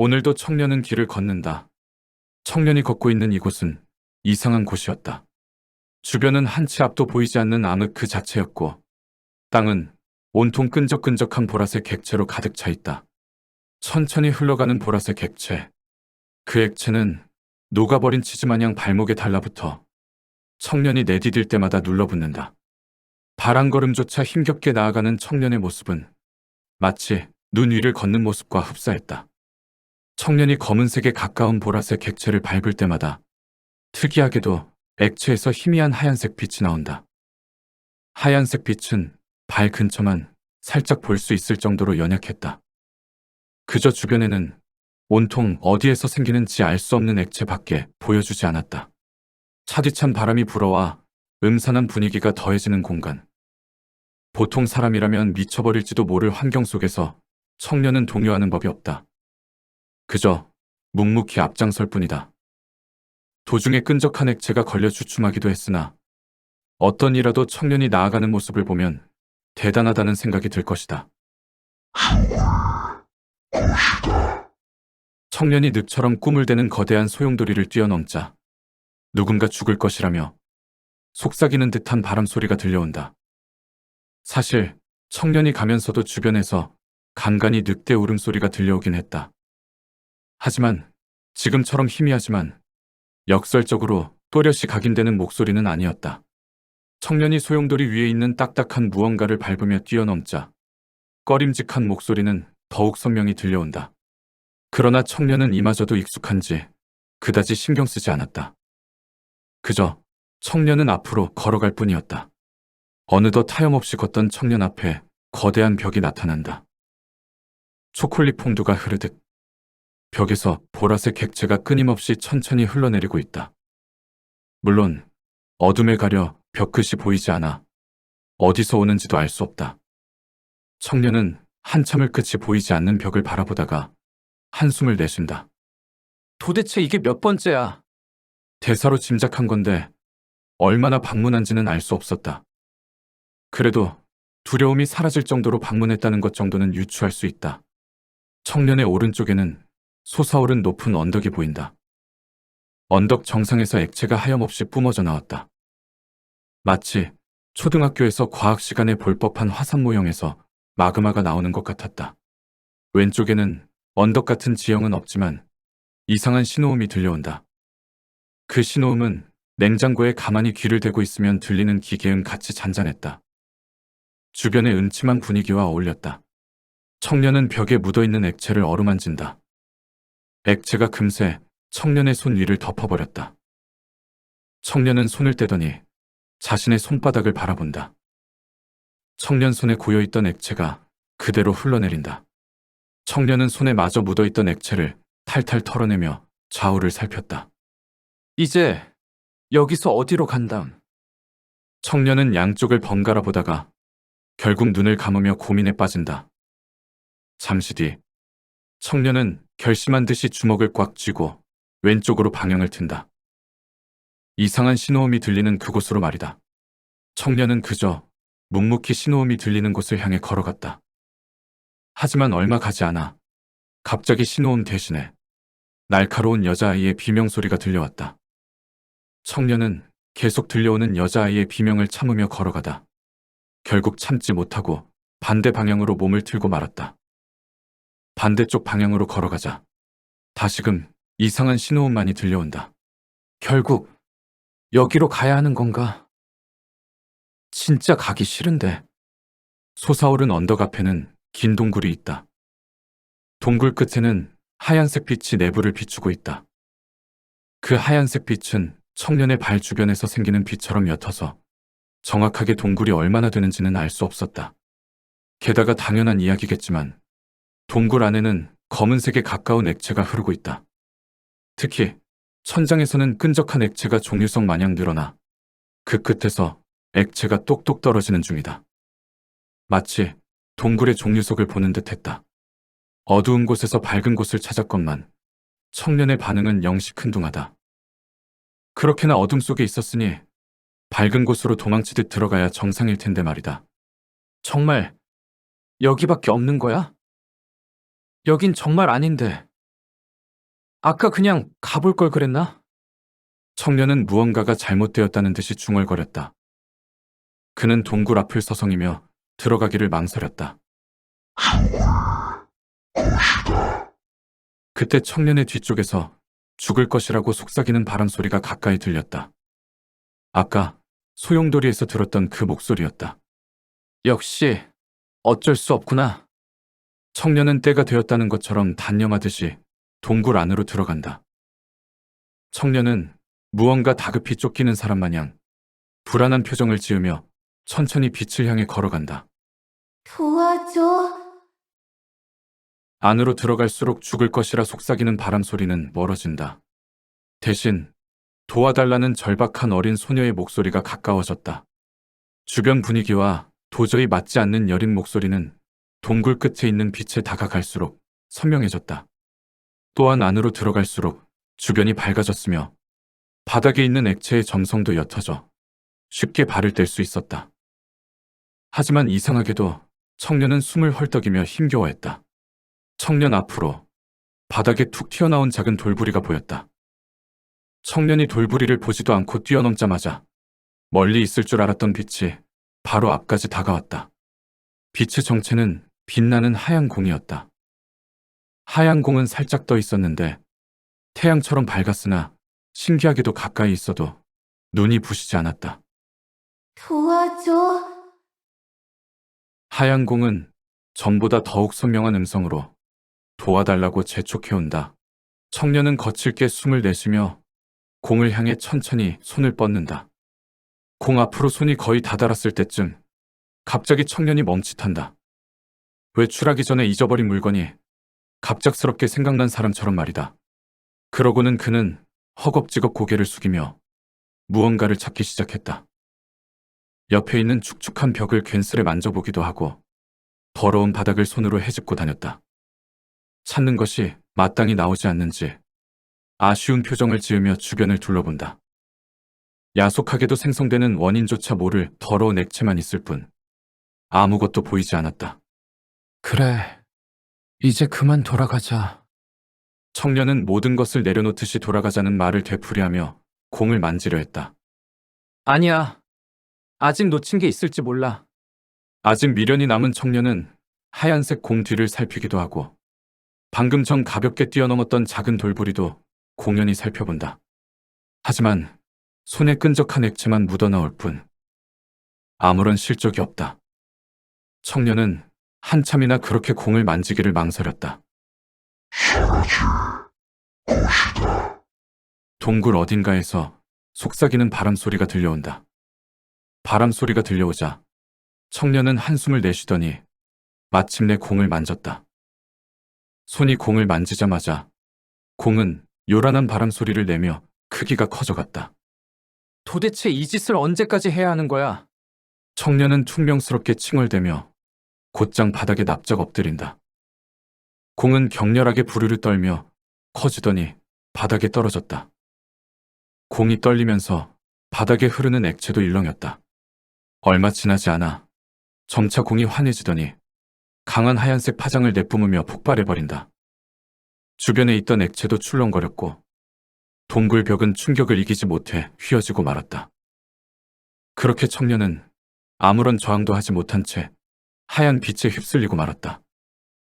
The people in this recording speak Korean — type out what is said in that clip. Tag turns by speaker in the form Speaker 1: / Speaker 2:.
Speaker 1: 오늘도 청년은 길을 걷는다. 청년이 걷고 있는 이곳은 이상한 곳이었다. 주변은 한 치 앞도 보이지 않는 암흑 그 자체였고, 땅은 온통 끈적끈적한 보라색 객체로 가득 차 있다. 천천히 흘러가는 보라색 액체. 그 액체는 녹아버린 치즈 마냥 발목에 달라붙어 청년이 내디딜 때마다 눌러붙는다. 바람걸음조차 힘겹게 나아가는 청년의 모습은 마치 눈 위를 걷는 모습과 흡사했다. 청년이 검은색에 가까운 보라색 객체를 밟을 때마다 특이하게도 액체에서 희미한 하얀색 빛이 나온다. 하얀색 빛은 발 근처만 살짝 볼 수 있을 정도로 연약했다. 그저 주변에는 온통 어디에서 생기는지 알 수 없는 액체밖에 보여주지 않았다. 차디찬 바람이 불어와 음산한 분위기가 더해지는 공간. 보통 사람이라면 미쳐버릴지도 모를 환경 속에서 청년은 동요하는 법이 없다. 그저 묵묵히 앞장설 뿐이다. 도중에 끈적한 액체가 걸려 주춤하기도 했으나 어떤 이라도 청년이 나아가는 모습을 보면 대단하다는 생각이 들 것이다. 청년이 늑처럼 꿈을 대는 거대한 소용돌이를 뛰어넘자 누군가 죽을 것이라며 속삭이는 듯한 바람 소리가 들려온다. 사실 청년이 가면서도 주변에서 간간히 늑대 울음소리가 들려오긴 했다. 하지만 지금처럼 희미하지만 역설적으로 또렷이 각인되는 목소리는 아니었다. 청년이 소용돌이 위에 있는 딱딱한 무언가를 밟으며 뛰어넘자 꺼림직한 목소리는 더욱 선명히 들려온다. 그러나 청년은 이마저도 익숙한지 그다지 신경 쓰지 않았다. 그저 청년은 앞으로 걸어갈 뿐이었다. 어느덧 하염없이 걷던 청년 앞에 거대한 벽이 나타난다. 초콜릿 퐁두가 흐르듯 벽에서 보라색 객체가 끊임없이 천천히 흘러내리고 있다. 물론 어둠에 가려 벽 끝이 보이지 않아 어디서 오는지도 알 수 없다. 청년은 한참을 끝이 보이지 않는 벽을 바라보다가 한숨을 내쉰다. 도대체 이게 몇 번째야? 대사로 짐작한 건데 얼마나 방문한지는 알 수 없었다. 그래도 두려움이 사라질 정도로 방문했다는 것 정도는 유추할 수 있다. 청년의 오른쪽에는 솟아오른 높은 언덕이 보인다. 언덕 정상에서 액체가 하염없이 뿜어져 나왔다. 마치 초등학교에서 과학 시간에 볼 법한 화산 모형에서 마그마가 나오는 것 같았다. 왼쪽에는 언덕 같은 지형은 없지만 이상한 신호음이 들려온다. 그 신호음은 냉장고에 가만히 귀를 대고 있으면 들리는 기계음 같이 잔잔했다. 주변의 음침한 분위기와 어울렸다. 청년은 벽에 묻어있는 액체를 어루만진다. 액체가 금세 청년의 손 위를 덮어버렸다. 청년은 손을 떼더니 자신의 손바닥을 바라본다. 청년 손에 고여있던 액체가 그대로 흘러내린다. 청년은 손에 마저 묻어있던 액체를 탈탈 털어내며 좌우를 살폈다. 이제 여기서 어디로 간담? 청년은 양쪽을 번갈아 보다가 결국 눈을 감으며 고민에 빠진다. 잠시 뒤 청년은 결심한 듯이 주먹을 꽉 쥐고 왼쪽으로 방향을 튼다. 이상한 신호음이 들리는 그곳으로 말이다. 청년은 그저 묵묵히 신호음이 들리는 곳을 향해 걸어갔다. 하지만 얼마 가지 않아 갑자기 신호음 대신에 날카로운 여자아이의 비명소리가 들려왔다. 청년은 계속 들려오는 여자아이의 비명을 참으며 걸어가다 결국 참지 못하고 반대 방향으로 몸을 틀고 말았다. 반대쪽 방향으로 걸어가자 다시금 이상한 신호음만이 들려온다. 결국 여기로 가야 하는 건가? 진짜 가기 싫은데. 솟아오른 언덕 앞에는 긴 동굴이 있다. 동굴 끝에는 하얀색 빛이 내부를 비추고 있다. 그 하얀색 빛은 청년의 발 주변에서 생기는 빛처럼 옅어서 정확하게 동굴이 얼마나 되는지는 알 수 없었다. 게다가 당연한 이야기겠지만 동굴 안에는 검은색에 가까운 액체가 흐르고 있다. 특히 천장에서는 끈적한 액체가 종유석 마냥 늘어나 그 끝에서 액체가 똑똑 떨어지는 중이다. 마치 동굴의 종유석을 보는 듯했다. 어두운 곳에서 밝은 곳을 찾았건만 청년의 반응은 영 시큰둥하다. 그렇게나 어둠 속에 있었으니 밝은 곳으로 도망치듯 들어가야 정상일 텐데 말이다. 정말 여기밖에 없는 거야? 여긴 정말 아닌데. 아까 그냥 가볼 걸 그랬나? 청년은 무언가가 잘못되었다는 듯이 중얼거렸다. 그는 동굴 앞을 서성이며 들어가기를 망설였다. 그때 청년의 뒤쪽에서 죽을 것이라고 속삭이는 바람 소리가 가까이 들렸다. 아까 소용돌이에서 들었던 그 목소리였다. 역시 어쩔 수 없구나. 청년은 때가 되었다는 것처럼 단념하듯이 동굴 안으로 들어간다. 청년은 무언가 다급히 쫓기는 사람 마냥 불안한 표정을 지으며 천천히 빛을 향해 걸어간다.
Speaker 2: 도와줘.
Speaker 1: 안으로 들어갈수록 죽을 것이라 속삭이는 바람 소리는 멀어진다. 대신 도와달라는 절박한 어린 소녀의 목소리가 가까워졌다. 주변 분위기와 도저히 맞지 않는 여린 목소리는 동굴 끝에 있는 빛에 다가갈수록 선명해졌다. 또한 안으로 들어갈수록 주변이 밝아졌으며 바닥에 있는 액체의 점성도 옅어져 쉽게 발을 뗄 수 있었다. 하지만 이상하게도 청년은 숨을 헐떡이며 힘겨워했다. 청년 앞으로 바닥에 툭 튀어나온 작은 돌부리가 보였다. 청년이 돌부리를 보지도 않고 뛰어넘자마자 멀리 있을 줄 알았던 빛이 바로 앞까지 다가왔다. 빛의 정체는 빛나는 하얀 공이었다. 하얀 공은 살짝 떠 있었는데 태양처럼 밝았으나 신기하게도 가까이 있어도 눈이 부시지 않았다.
Speaker 2: 도와줘.
Speaker 1: 하얀 공은 전보다 더욱 선명한 음성으로 도와달라고 재촉해온다. 청년은 거칠게 숨을 내쉬며 공을 향해 천천히 손을 뻗는다. 공 앞으로 손이 거의 다다랐을 때쯤 갑자기 청년이 멈칫한다. 외출하기 전에 잊어버린 물건이 갑작스럽게 생각난 사람처럼 말이다. 그러고는 그는 허겁지겁 고개를 숙이며 무언가를 찾기 시작했다. 옆에 있는 축축한 벽을 괜스레 만져보기도 하고 더러운 바닥을 손으로 헤집고 다녔다. 찾는 것이 마땅히 나오지 않는지 아쉬운 표정을 지으며 주변을 둘러본다. 야속하게도 생성되는 원인조차 모를 더러운 액체만 있을 뿐 아무것도 보이지 않았다. 그래, 이제 그만 돌아가자. 청년은 모든 것을 내려놓듯이 돌아가자는 말을 되풀이하며 공을 만지려 했다. 아니야. 아직 놓친 게 있을지 몰라. 아직 미련이 남은 청년은 하얀색 공 뒤를 살피기도 하고 방금 전 가볍게 뛰어넘었던 작은 돌부리도 공연히 살펴본다. 하지만 손에 끈적한 액체만 묻어나올 뿐 아무런 실적이 없다. 청년은 한참이나 그렇게 공을 만지기를 망설였다. 동굴 어딘가에서 속삭이는 바람 소리가 들려온다. 바람 소리가 들려오자 청년은 한숨을 내쉬더니 마침내 공을 만졌다. 손이 공을 만지자마자 공은 요란한 바람 소리를 내며 크기가 커져갔다. 도대체 이 짓을 언제까지 해야 하는 거야? 청년은 퉁명스럽게 칭얼대며 곧장 바닥에 납작 엎드린다. 공은 격렬하게 부르르 떨며 커지더니 바닥에 떨어졌다. 공이 떨리면서 바닥에 흐르는 액체도 일렁였다. 얼마 지나지 않아 점차 공이 환해지더니 강한 하얀색 파장을 내뿜으며 폭발해버린다. 주변에 있던 액체도 출렁거렸고 동굴 벽은 충격을 이기지 못해 휘어지고 말았다. 그렇게 청년은 아무런 저항도 하지 못한 채 하얀 빛에 휩쓸리고 말았다.